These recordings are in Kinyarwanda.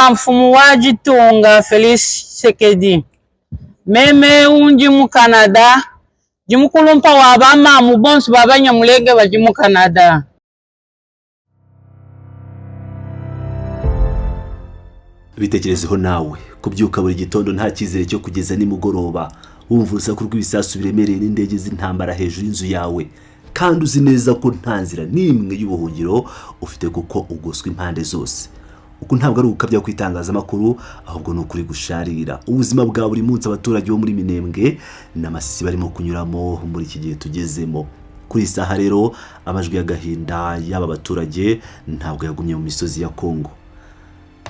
Nitwa mfumu Wajitunga Felix Sekedi. Meme unji mu Canada. Jimukulumpa wabama mu bonsu babanyamulenge baji mu Canada. Bitekerezeho nawe kubyuka buri gitondo nta cyizere cyo kugeza nimugoroba wumva urusaku rw'ibisasu biremereye n'indege z'intambara hejuru y'inzu yawe kandi uzi neza ko nta nzira n'imwe y'ubuhungiro ufite kuko ugoswe impande zose. Uko ntabwo ari ukabya kwitangaza amakuru ahubwo no kuri gusharira ubuzima bwa buri munsi abaturage bo muri Minembwe n'amasisi barimo kunyuramo muri iki gihe tugezemo. Kuri saha rero amajwi y'agahinda y'aba baturage ntabwo yagumye mu misozi ya Kongo,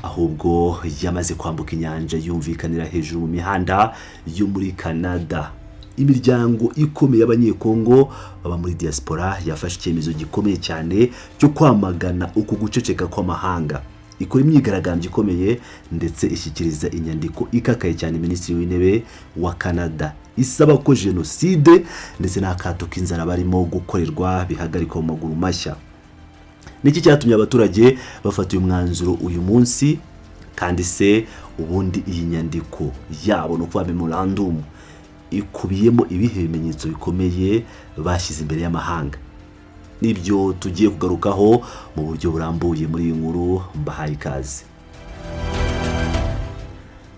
ahubwo yamaze kwambuka inyanja yumvikanira hejuru mu mihanda yo muri Canada. Imiryango ikomeye y'abanyekongo baba muri diaspora yafashe icyemezo gikomeye cyane cyo kwamagana uku guceceka kw'amahanga. Ikora imyigaragambyo ikomeye ndetse ishyikiriza inyandiko ikakaye cyane Minisitiri w'Intebe wa Canada isaba ko genocide ndetse n'akato k'inzara barimo gukorerwa bihagarikwa mu maguru mashya. Niki cyatumye abaturage bafata uyu mwanzuro uyu munsi? Kandi se ubundi iyi nyandiko yabo no kwa memorandum ikubiyemo ibihe bimenyetso bikomeye bashyize imbere y'amahanga? Nibyo tugiye kugarukaho mu buryo burambuye muri iyi nkuru mbahaye ikaze.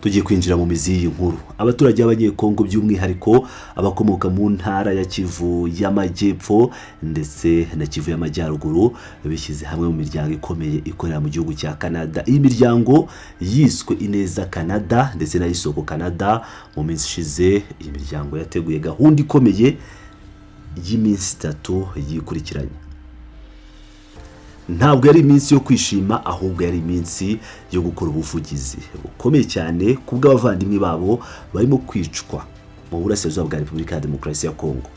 Tugiye kwinjira mu mizi y'iyi nkuru. Abaturage b'abanyekongo by'umwihariko abakomoka mu ntara ya Kivu y'Amajyepfo ndetse na Kivu y'Amajyaruguru bishyize hamwe mu miryango ikomeye ikorera mu gihugu cya Canada. Iyi miryango yiswe Ineza Canada ndetse na Isoko Canada. Mu minsi ishize iyi miryango yateguye gahunda ikomeye y'iminsi 3 yikurikiranye. Ntabwo yari iminsi yo kwishima ahubwo yari iminsi yo gukora ubuvugizi bukomeye cyane kubw'abavandimwe babo barimo kwicwa mu burasirazuba bwa Repubulika ya Demokarasi ya Kongo.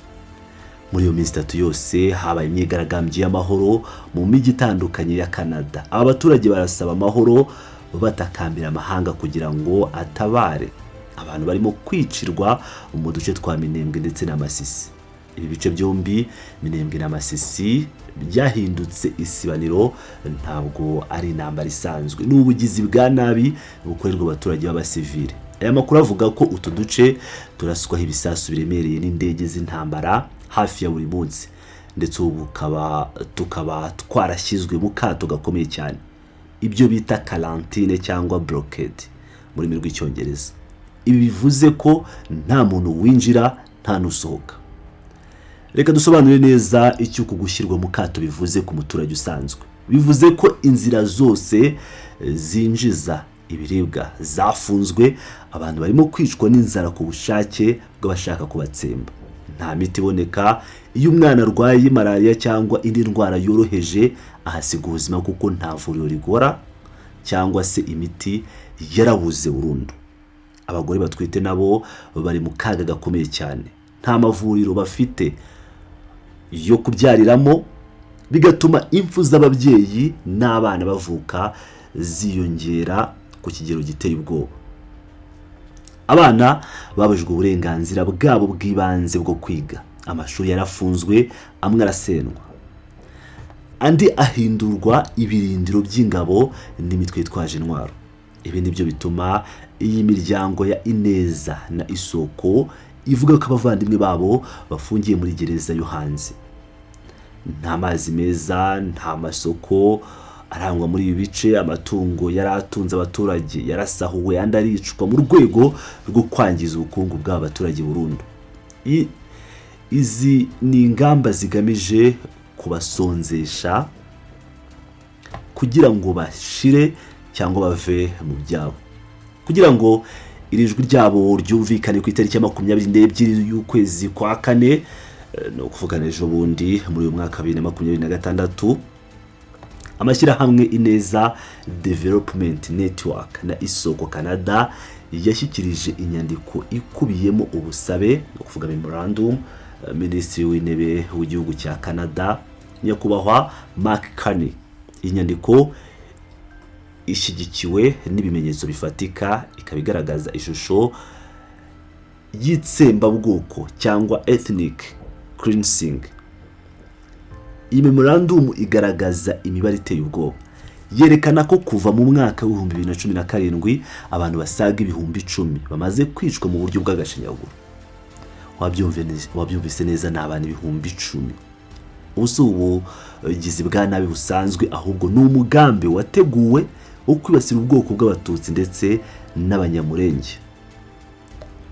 Muri iyo minsi 3 yose habaye imyigaragambyo y'amahoro mu mijyi itandukanye ya Canada. Aba baturage barasaba amahoro batakambira amahanga kugira ngo atabare abantu barimo kwicirwa mu duce twa Minembwe ndetse na Masisi. Ibi bice byombi Minembwe na Masisi byahindutse isibaniro, ntabwo ari intambara isanzwe n'ubugizi bwa nabi bukorerwa abaturage b'abasivile. Aya makuru avuga ko utu duce turaswaho ibisasu biremereye n'indege z'intambara hafi ya buri munsi ndetse ubu tukaba twarashyizwe mu kato gakomeye cyane, ibyo bita quarantine cyangwa blockade mu rurimi rw'icyongereza. Ibi bivuze ko nta muntu winjira nta nusohoka. Reka dusobanure neza icyo kugushyirwa mu kato bivuze ku muturage usanzwe. Bivuze ko inzira zose zinjiza ibiribwa zafunzwe, abantu barimo kwicwa n'inzara ku bushake bw'abashaka kubatsemba. Nta miti iboneka, iyo umwana arwaye malaria cyangwa indi ndwara yoroheje ahasiga ubuzima kuko nta vuriro rigora cyangwa se imiti yarabuze burundu. Abagore batwite nabo bari mu kaga gakomeye cyane, nta mavuriro bafite yo kubyariramo, bigatuma impfu z'ababyeyi n'abana bavuka ziyongera ku kigero giteye ubwoba. Abana babujijwe uburenganzira bwabo bw'ibanze bwo kwiga. Amashuri yarafunzwe, amwe arasendwa, andi ahindurwa ibirindiro by'ingabo n'imitwe yitwaje intwaro. Ibi nibyo bituma iyi miryango ya Ineza na Isoko ivuga ko abavandimwe babo bafungiye muri gereza yo hanze. Nta mazi meza, nta masoko arangwa muri ibi bice. Amatungo yaratunze abaturage yarasahuwe andi aricwa mu rwego rwo kwangiza ubukungu bw'abaturage burundu. Izi ni ingamba zigamije kubasonzesha kugira ngo bashire cyangwa bave mu byabo, kugira ngo iri jwi ryabo ryumvikane ku itariki ya 22 y'ukwezi kwa kane, no kuvuga ejo bundi muri uyu mwaka 2026. Amashyirahamwe Ineza Development Network na Isoko Canada yashyikirije inyandiko ikubiyemo ubusabe no kuvuga memorandum Minisitiri w'Intebe w'igihugu cya Canada nyakubahwa Mark Carney. Inyandiko ishyigikiwe n'ibimenyetso bifatika, ikabigaragaza ishusho y'itsembabwoko cyangwa ethnic cleansing. Iyi memorandum igaragaza imibare iteye ubwoba. yerekana ko kuva mu mwaka wa 2017 abantu basaga ibihumbi 10 bamaze kwicwa mu buryo bw'agashinyaguro. Wabyumvise neza, ni abantu ibihumbi 10. Ubu gizi bwa nabi busanzwe, ahubwo ni umugambi wateguwe wo kwibasira ubwoko bw'abatutsi ndetse n'abanyamurenge.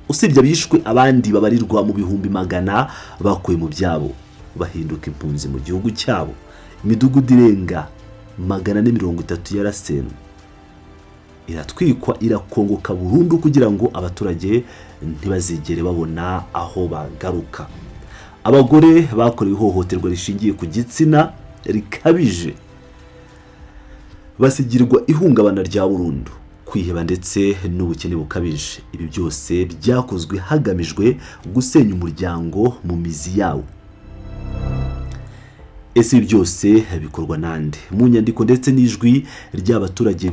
Usibye bishwe, abandi babarirwa mu bihumbi magana bakuye mu byabo bahinduka impunzi mu gihugu cyabo. Imidugudu irenga 430 yarasenwe, iratwikwa, irakongoka burundu kugira ngo abaturage ntibazigere babona aho bagaruka. Abagore bakorewe ihohoterwa rishingiye ku gitsina rikabije basigirwa ihungabana rya burundu, kwiheba ndetse n'ubukene bukabije. Ibi byose byakozwe hagamijwe gusenya umuryango mu mizi yawo. Ese byose bikorwa nande? Mu nyandiko ndetse n'ijwi ry'abaturage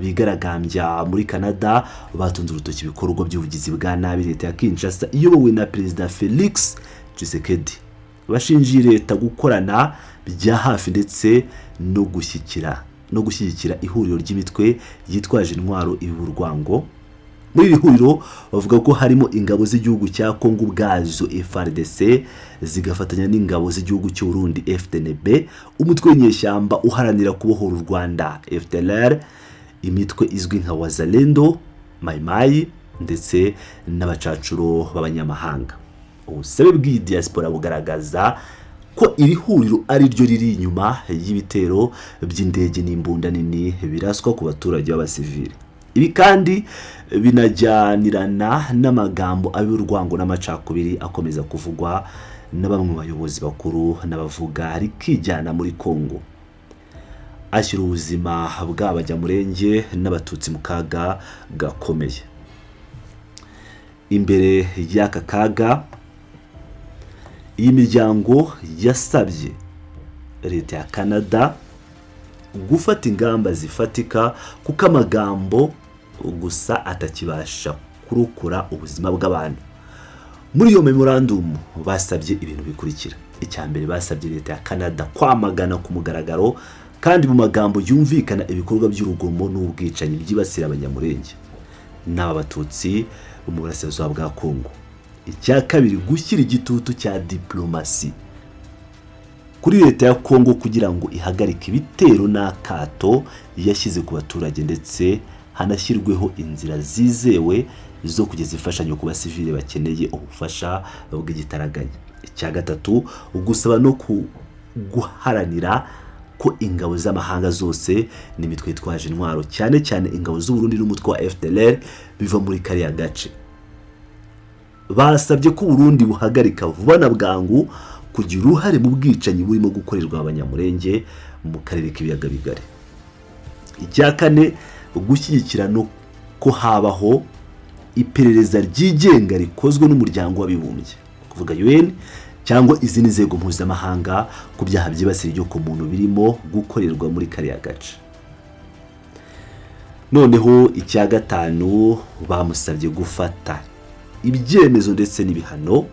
bigaragambya muri Canada batunze urutoki ibikorwa by'ubugizi bwa nabi leta ya Kinshasa iyobowe na Perezida Felix Tshisekedi. Bashinjiye leta gukorana bya hafi ndetse no gushyigikira ihuriro ry'imitwe yitwaje intwaro iburwango. Muri iri huriro bavuga ko harimo ingabo z'igihugu cya Kongo ubwazo FARDC zigafatanya n'ingabo z'igihugu cy'u Burundi FDNB, umutwe w'inyeshyamba uharanira kubohora u Rwanda FDLR, imitwe izwi nka Wazalendo, Maimai ndetse n'abacacuro b'abanyamahanga. Ubusabe bw'idiaspora bugaragaza ko iri huriro ari ryo riri inyuma y'ibitero by'indege n'imbunda nini biraswa ku baturage b'abasivili. Ibi kandi binajyanirana n'amagambo ab'urwango n'amacakubiri akomeza kuvugwa na bamwe mu bayobozi bakuru n'abavuga rikijyana muri Kongo, ashyira ubuzima bw'abanyamurenge n'abatutsi mu kaga gakomeye. Imbere y'aka kaga, iyi miryango yasabye leta ya Canada gufata ingamba zifatika kuko amagambo gusa atakibasha kurukura ubuzima bw'abantu. Muri iyo memorandum basabye ibintu bikurikira. Icyambere, basabye leta ya Canada kwamagana ku mugaragaro kandi mu magambo yumvikana ibikorwa by'urugomo n'ubwicanyi byibasira abanyamurenge n'abatutsi mu burasirazuba bwa Kongo. Icya kabiri, gushyira igitutu cya diplomasi kuri leta ya Kongo kugira ngo ihagarike ibitero n'akato yashyize ku baturage ndetse hanashyirweho inzira zizewe zo kugeza imfashanyo ku basivile bakeneye ubufasha bw'igitaraganya. Icya gatatu, gusaba no guharanira ko ingabo z'amahanga zose n'imitwe yitwaje intwaro cyane cyane ingabo z'u Burundi n'umutwe wa FDLR biva muri kariya gace. Basabye ko Burundi buhagarika vuba na bwangu kugira uruhare mu bwicanyi burimo gukorerwa abanyamurenge mu karere k'ibiyaga bigari. Icya kane, gushyigikira no ko habaho iperereza ryigenga rikozwe n'umuryango w'abibumbye, kuvuga UN cyangwa izindi nzego mpuzamahanga ku byaha byibasira iryo ku muntu birimo gukorerwa muri kariya gace. Noneho icya gatanu, bamusabye gufata ibyemezo ndetse n'ibihano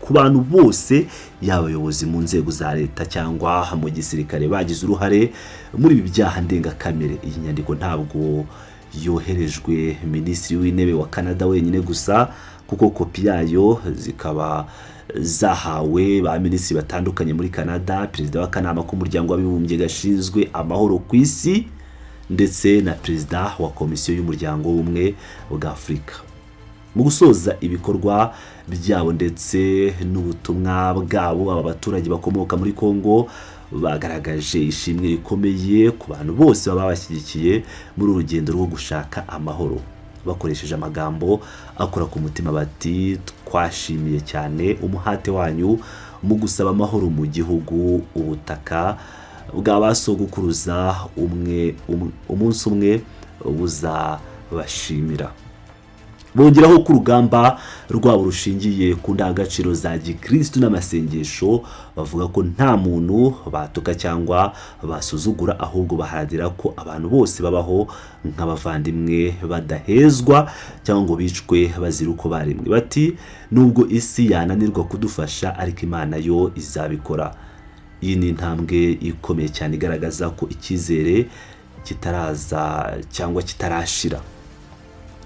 ku bantu bose, yaba abayobozi mu nzego za leta cyangwa mu gisirikare bagize uruhare muri ibi byaha ndengakamere. Iyi nyandiko ntabwo yoherejwe Minisitiri w'Intebe wa Canada wenyine gusa, kuko kopi yayo zikaba zahawe ba minisitiri batandukanye muri Canada, perezida w'akanama k'umuryango w'abibumbye gashinzwe amahoro ku isi ndetse na perezida wa komisiyo y'umuryango w'ubumwe bwa Afurika. Mu gusoza ibikorwa byabo ndetse n'ubutumwa bwabo, aba baturage bakomoka muri Kongo bagaragaje ishimwe rikomeye ku bantu bose baba bashyigikiye muri urugendo rwo gushaka amahoro. Bakoresheje amagambo akora ku mutima bati, twashimiye cyane umuhate wanyu mu gusaba amahoro mu gihugu, ubutaka bw'abasogokuruza umunsi umwe buzabashimira. Bongeraho ko urugamba rwabo rushingiye ku ndangagaciro za gikristo n'amasengesho. Bavuga ko nta muntu batuka cyangwa basuzugura, ahubwo baharanira ko abantu bose babaho nk'abavandimwe badahezwa cyangwa ngo bicwe bazira uko baremwe. Bati, nubwo isi yananirwa kudufasha ariko Imana yo izabikora. iyi ni intambwe ikomeye cyane igaragaza ko icyizere kitaraza cyangwa kitarashira.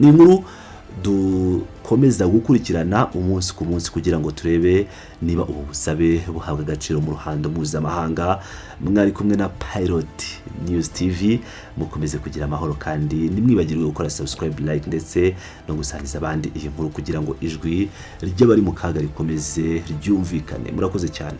Ni inkuru dukomeza gukurikirana umunsi ku munsi kugira ngo turebe niba ubu busabe buhabwa agaciro mu ruhando mpuzamahanga. Mwari kumwe na Pilot News TV, mukomeze kugira amahoro kandi nimwibagirwe gukora subscribe, like ndetse no gusangiza abandi iyi nkuru kugira ngo ijwi ry'abari mu kaga rikomeze ryumvikane. Murakoze cyane.